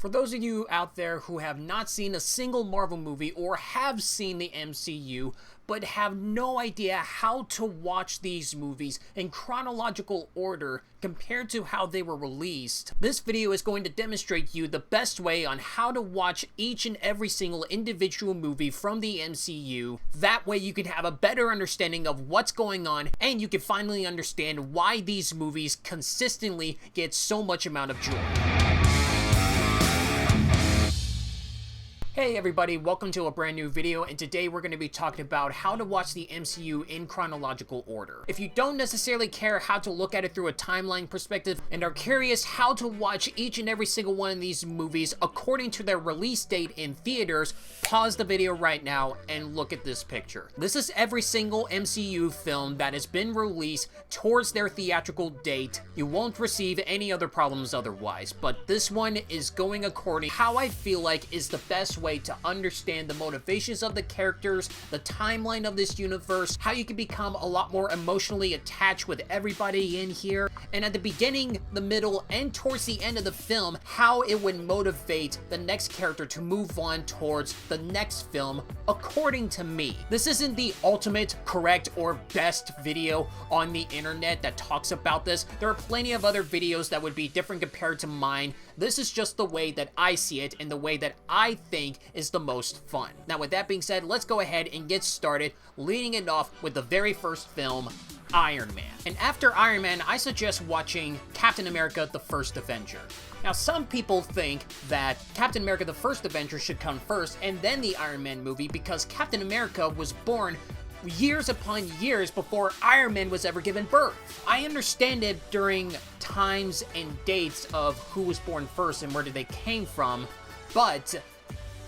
For those of you out there who have not seen a single Marvel movie or have seen the MCU, but have no idea how to watch these movies in chronological order compared to how they were released, this video is going to demonstrate you the best way on how to watch each and every single individual movie from the MCU. That way you can have a better understanding of what's going on, and you can finally understand why these movies consistently get so much amount of joy. Hey everybody, welcome to a brand new video, and today we're going to be talking about how to watch the MCU in chronological order. If you don't necessarily care how to look at it through a timeline perspective and are curious how to watch each and every single one of these movies according to their release date in theaters, pause the video right now and look at this picture. This is every single MCU film that has been released towards their theatrical date. You won't receive any other problems otherwise, but this one is going according to how I feel like is the best way to understand the motivations of the characters, the timeline of this universe, how you can become a lot more emotionally attached with everybody in here, and at the beginning, the middle, and towards the end of the film, how it would motivate the next character to move on towards the next film, according to me. This isn't the ultimate, correct, or best video on the internet that talks about this. There are plenty of other videos that would be different compared to mine. This is just the way that I see it and the way that I think is the most fun. Now, with that being said, let's go ahead and get started, leading it off with the very first film, Iron Man. And after Iron Man, I suggest watching Captain America: The First Avenger. Now, some people think that Captain America: The First Avenger should come first and then the Iron Man movie because Captain America was born years upon years before Iron Man was ever given birth. I understand it during times and dates of who was born first and where they came from, but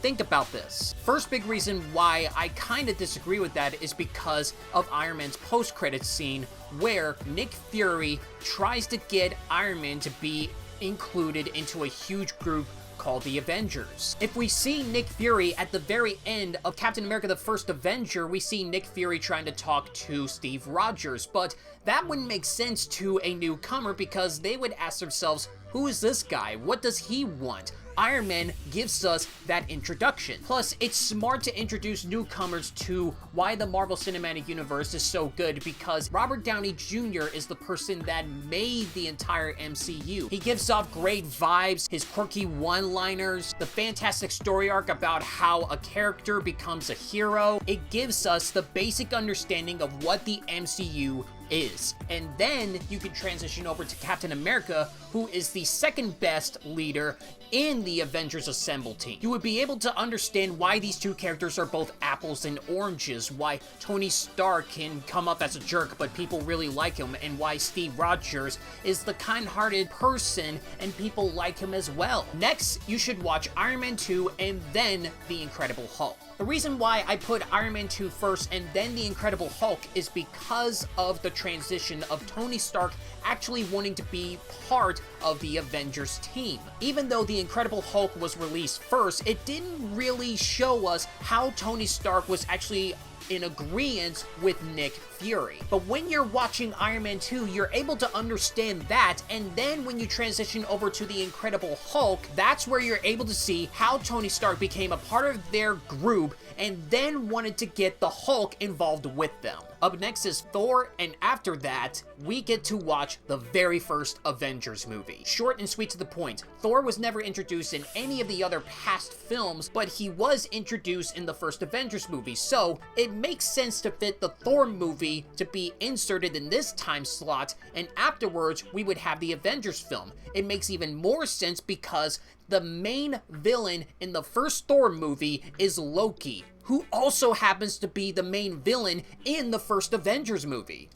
think about this. First big reason why I kind of disagree with that is because of Iron Man's post-credits scene where Nick Fury tries to get Iron Man to be included into a huge group called the Avengers. If we see Nick Fury at the very end of Captain America: The First Avenger, we see Nick Fury trying to talk to Steve Rogers, but that wouldn't make sense to a newcomer because they would ask themselves, who is this guy? What does he want? Iron Man gives us that introduction. Plus, it's smart to introduce newcomers to why the Marvel Cinematic Universe is so good because Robert Downey Jr. is the person that made the entire MCU. He gives off great vibes, his quirky one-liners, the fantastic story arc about how a character becomes a hero. It gives us the basic understanding of what the MCU is. And then you can transition over to Captain America, who is the second best leader in the Avengers Assemble team. You would be able to understand why these two characters are both apples and oranges, why Tony Stark can come up as a jerk but people really like him, and why Steve Rogers is the kind-hearted person and people like him as well. Next, you should watch Iron Man 2 and then The Incredible Hulk. The reason why I put Iron Man 2 first and then The Incredible Hulk is because of the transition of Tony Stark actually wanting to be part of the Avengers team. Even though The Incredible Hulk was released first, it didn't really show us how Tony Stark was actually in agreement with Nick Fury. But when you're watching Iron Man 2, you're able to understand that, and then when you transition over to The Incredible Hulk, that's where you're able to see how Tony Stark became a part of their group and then wanted to get the Hulk involved with them. Up next is Thor, and after that, we get to watch the very first Avengers movie. Short and sweet to the point, Thor was never introduced in any of the other past films, but he was introduced in the first Avengers movie, so it makes sense to fit the Thor movie to be inserted in this time slot, and afterwards, we would have the Avengers film. It makes even more sense because the main villain in the first Thor movie is Loki, who also happens to be the main villain in the first Avengers movie.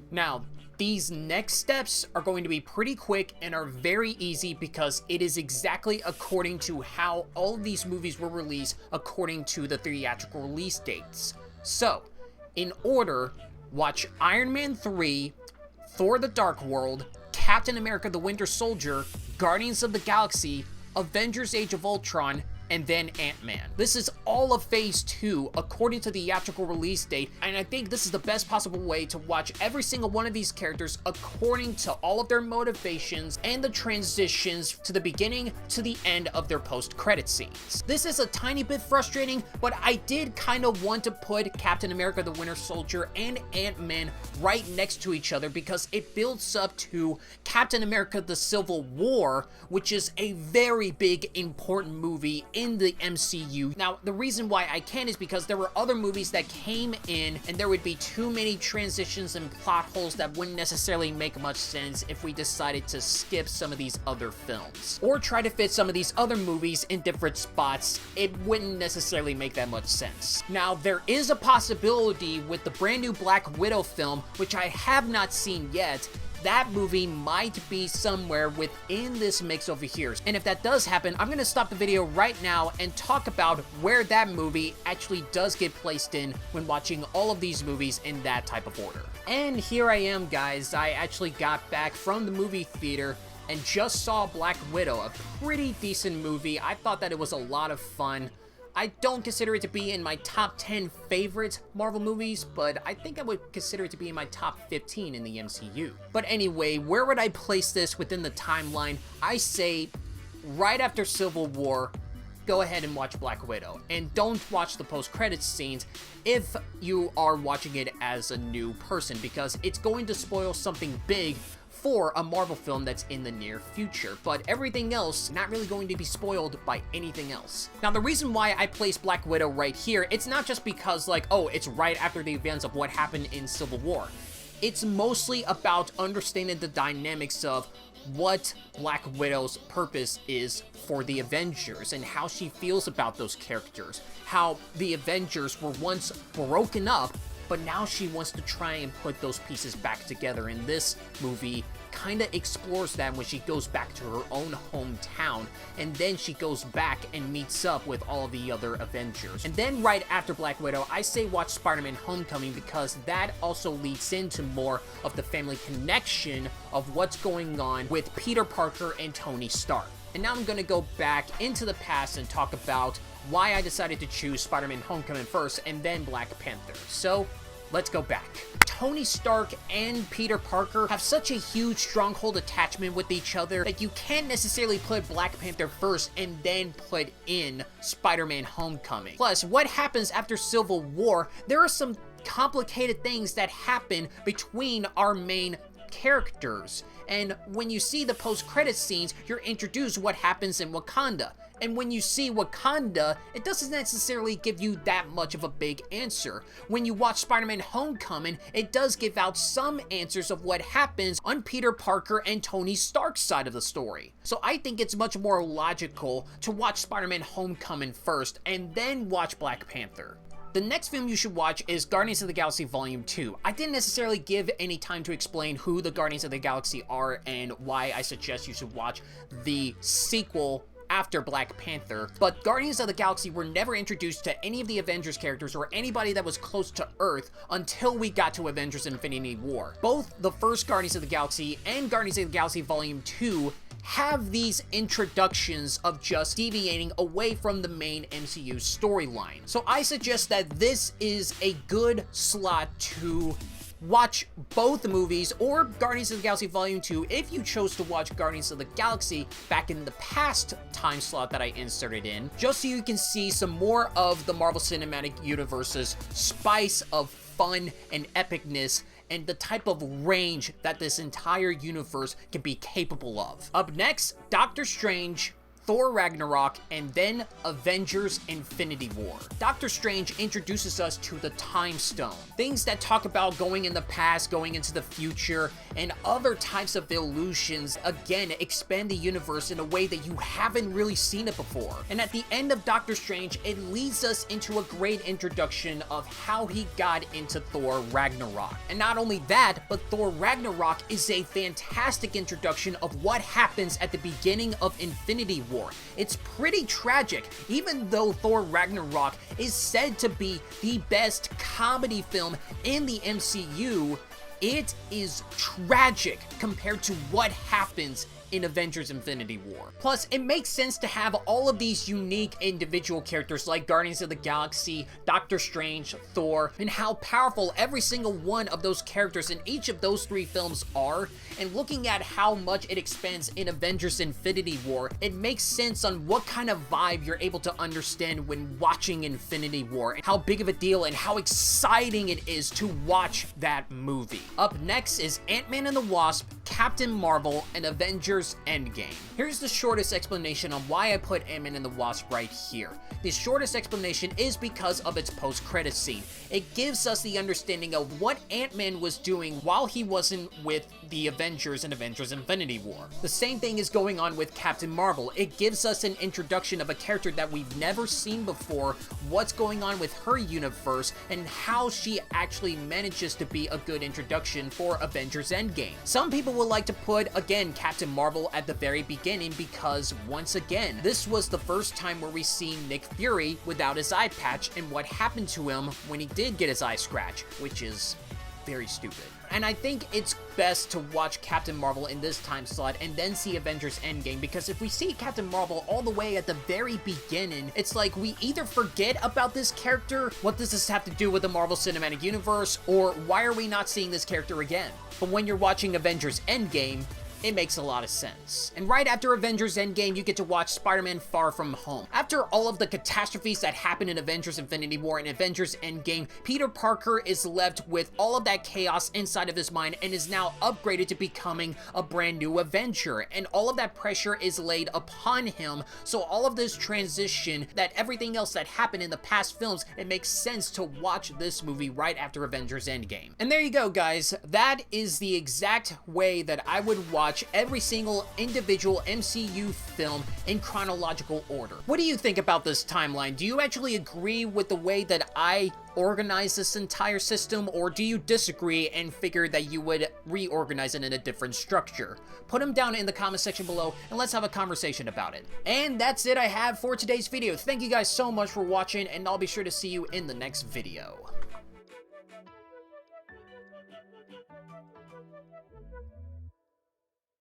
Now, these next steps are going to be pretty quick and are very easy because it is exactly according to how all of these movies were released according to the theatrical release dates. So, in order, watch Iron Man 3, Thor: The Dark World, Captain America: The Winter Soldier, Guardians of the Galaxy, Avengers: Age of Ultron, and then Ant-Man. This is all of Phase 2 according to the theatrical release date, and I think this is the best possible way to watch every single one of these characters according to all of their motivations and the transitions to the beginning to the end of their post-credit scenes. This is a tiny bit frustrating, but I did kind of want to put Captain America the Winter Soldier and Ant-Man right next to each other because it builds up to Captain America the Civil War, which is a very big important movie in the MCU. Now, the reason why I can is because there were other movies that came in and there would be too many transitions and plot holes that wouldn't necessarily make much sense if we decided to skip some of these other films or try to fit some of these other movies in different spots. It wouldn't necessarily make that much sense. Now, there is a possibility with the brand new Black Widow film, which I have not seen yet. That movie might be somewhere within this mix over here. And if that does happen, I'm going to stop the video right now and talk about where that movie actually does get placed in when watching all of these movies in that type of order. And here I am, guys. I actually got back from the movie theater and just saw Black Widow, a pretty decent movie. I thought that it was a lot of fun. I don't consider it to be in my top 10 favorite Marvel movies, but I think I would consider it to be in my top 15 in the MCU. But anyway, where would I place this within the timeline? I say right after Civil War, go ahead and watch Black Widow. And don't watch the post-credits scenes if you are watching it as a new person, because it's going to spoil something big for a Marvel film that's in the near future, but everything else not really going to be spoiled by anything else. Now, the reason why I place Black Widow right here, it's not just because like, oh, it's right after the events of what happened in Civil War. It's mostly about understanding the dynamics of what Black Widow's purpose is for the Avengers and how she feels about those characters, how the Avengers were once broken up, but now she wants to try and put those pieces back together, and this movie kind of explores that when she goes back to her own hometown, and then she goes back and meets up with all of the other Avengers. And then right after Black Widow, I say watch Spider-Man Homecoming, because that also leads into more of the family connection of what's going on with Peter Parker and Tony Stark. And now I'm going to go back into the past and talk about why I decided to choose Spider-Man Homecoming first and then Black Panther. So, let's go back. Tony Stark and Peter Parker have such a huge stronghold attachment with each other that you can't necessarily put Black Panther first and then put in Spider-Man Homecoming. Plus, what happens after Civil War, there are some complicated things that happen between our main characters. And when you see the post-credit scenes, you're introduced what happens in Wakanda. And when you see Wakanda, it doesn't necessarily give you that much of a big answer. When you watch Spider-Man Homecoming, it does give out some answers of what happens on Peter Parker and Tony Stark's side of the story. So I think it's much more logical to watch Spider-Man Homecoming first and then watch Black Panther. The next film you should watch is Guardians of the Galaxy Volume 2. I didn't necessarily give any time to explain who the Guardians of the Galaxy are and why I suggest you should watch the sequel after Black Panther, but Guardians of the Galaxy were never introduced to any of the Avengers characters or anybody that was close to Earth until we got to Avengers Infinity War. Both the first Guardians of the Galaxy and Guardians of the Galaxy Volume 2 have these introductions of just deviating away from the main MCU storyline. So I suggest that this is a good slot to watch both the movies or Guardians of the Galaxy Volume 2 if you chose to watch Guardians of the Galaxy back in the past time slot that I inserted in, just so you can see some more of the Marvel Cinematic Universe's spice of fun and epicness and the type of range that this entire universe can be capable of. Up next, Doctor Strange, Thor Ragnarok, and then Avengers Infinity War. Doctor Strange introduces us to the Time Stone, things that talk about going in the past, going into the future, and other types of illusions, again, expand the universe in a way that you haven't really seen it before. And at the end of Doctor Strange, it leads us into a great introduction of how he got into Thor Ragnarok. And not only that, but Thor Ragnarok is a fantastic introduction of what happens at the beginning of Infinity War. It's pretty tragic, even though Thor Ragnarok is said to be the best comedy film in the MCU. It is tragic compared to what happens in Avengers Infinity War. Plus, it makes sense to have all of these unique individual characters like Guardians of the Galaxy, Doctor Strange, Thor, and how powerful every single one of those characters in each of those 3 films are, and looking at how much it expands in Avengers Infinity War, it makes sense on what kind of vibe you're able to understand when watching Infinity War, and how big of a deal and how exciting it is to watch that movie. Up next is Ant-Man and the Wasp, Captain Marvel, and Avengers Endgame. Here's the shortest explanation on why I put Ant-Man and the Wasp right here. The shortest explanation is because of its post-credits scene. It gives us the understanding of what Ant-Man was doing while he wasn't with the Avengers in Avengers Infinity War. The same thing is going on with Captain Marvel. It gives us an introduction of a character that we've never seen before, what's going on with her universe, and how she actually manages to be a good introduction for Avengers Endgame. Some people would like to put, again, Captain Marvel at the very beginning because, once again, this was the first time where we see Nick Fury without his eye patch and what happened to him when he did get his eye scratched, which is very stupid. And I think it's best to watch Captain Marvel in this time slot and then see Avengers Endgame, because if we see Captain Marvel all the way at the very beginning, it's like we either forget about this character, what does this have to do with the Marvel Cinematic Universe, or why are we not seeing this character again? But when you're watching Avengers Endgame, it makes a lot of sense. And right after Avengers Endgame, you get to watch Spider-Man Far From Home. After all of the catastrophes that happened in Avengers Infinity War and Avengers Endgame, Peter Parker is left with all of that chaos inside of his mind and is now upgraded to becoming a brand new Avenger. And all of that pressure is laid upon him, so all of this transition, that everything else that happened in the past films, it makes sense to watch this movie right after Avengers Endgame. And there you go, guys. That is the exact way that I would watch every single individual MCU film in chronological order. What do you think about this timeline? Do you actually agree with the way that I organize this entire system, or do you disagree and figure that you would reorganize it in a different structure? Put them down in the comment section below and let's have a conversation about it. And that's it I have for today's video. Thank you guys so much for watching, and I'll be sure to see you in the next video.